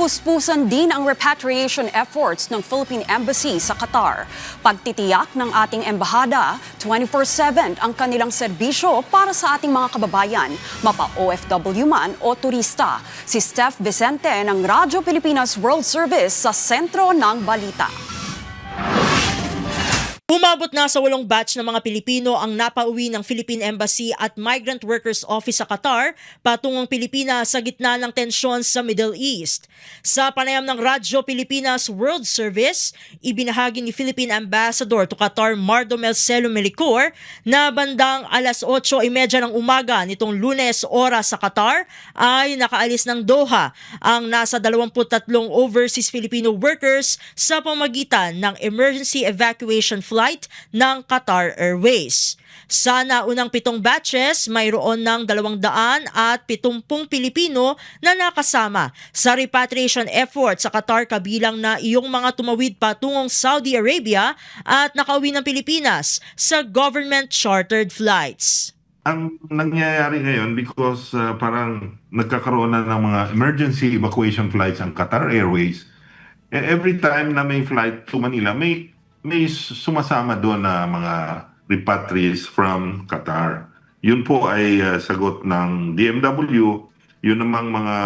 Napuspusan din ang repatriation efforts ng Philippine Embassy sa Qatar. Pagtitiyak ng ating embahada, 24/7 ang kanilang serbisyo para sa ating mga kababayan, mapa-OFW man o turista. Si Steph Vicente ng Radyo Pilipinas World Service sa sentro ng balita. Umabot na sa 8 batch ng mga Pilipino ang napauwi ng Philippine Embassy at Migrant Workers Office sa Qatar patungong Pilipinas sa gitna ng tensyon sa Middle East. Sa panayam ng Radyo Pilipinas World Service, ibinahagi ni Philippine Ambassador to Qatar Mardomel Celo Melicor na bandang alas 8:30 ng umaga nitong Lunes oras sa Qatar ay nakaalis ng Doha ang nasa 23 overseas Filipino workers sa pamagitan ng emergency evacuation flight ng Qatar Airways. Sa naunang 7 batches, mayroon ng 270 Pilipino na nakasama sa repatriation effort sa Qatar kabilang na iyong mga tumawid patungong Saudi Arabia at nakauwi ng Pilipinas sa government chartered flights. Ang nangyayari ngayon because parang nagkakaroon na ng mga emergency evacuation flights ang Qatar Airways. Every time na may flight to Manila, may sumasama doon na mga repatriates from Qatar. Yun po ay sagot ng DMW. Yun namang mga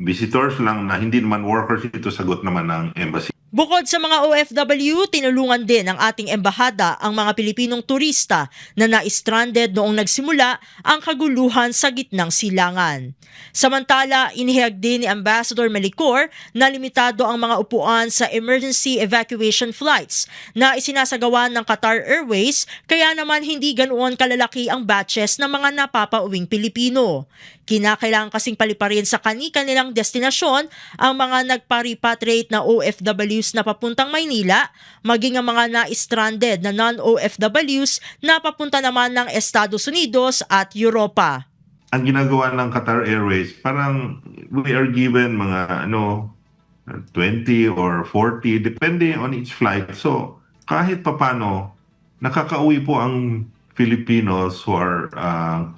visitors lang na hindi naman workers, ito sagot naman ng embassy. Bukod sa mga OFW, tinulungan din ng ating embahada ang mga Pilipinong turista na na-stranded noong nagsimula ang kaguluhan sa gitnang silangan. Samantala, inihayag din ni Ambassador Melicor na limitado ang mga upuan sa emergency evacuation flights na isinasagawa ng Qatar Airways kaya naman hindi ganoon kalalaki ang batches ng mga napapauwing Pilipino. Kinakailangan kasing paliparin sa kani-kanilang destinasyon ang mga nagpa-repatriate na OFWs na papuntang Maynila, maging ang mga na-stranded na non-OFWs na papunta naman ng Estados Unidos at Europa. Ang ginagawa ng Qatar Airways, parang we are given mga 20 or 40, depende on each flight. So kahit papano, nakakauwi po ang Filipinos who are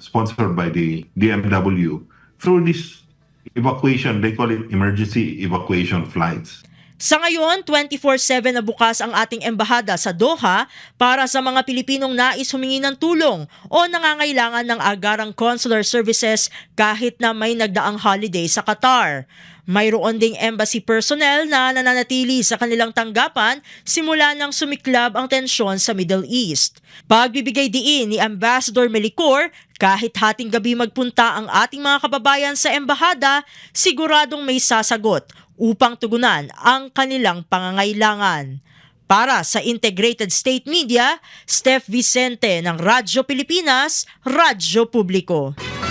sponsored by the DMW through this evacuation, they call it emergency evacuation flights. Sa ngayon, 24/7 na bukas ang ating embahada sa Doha para sa mga Pilipinong nais humingi ng tulong o nangangailangan ng agarang consular services kahit na may nagdaang holiday sa Qatar. Mayroon ding embassy personnel na nananatili sa kanilang tanggapan simula nang sumiklab ang tensyon sa Middle East. Pagbibigay diin ni Ambassador Melicor, kahit hating gabi magpunta ang ating mga kababayan sa embahada, siguradong may sasagot upang tugunan ang kanilang pangangailangan. Para sa Integrated State Media, Steph Vicente ng Radyo Pilipinas, Radyo Publiko.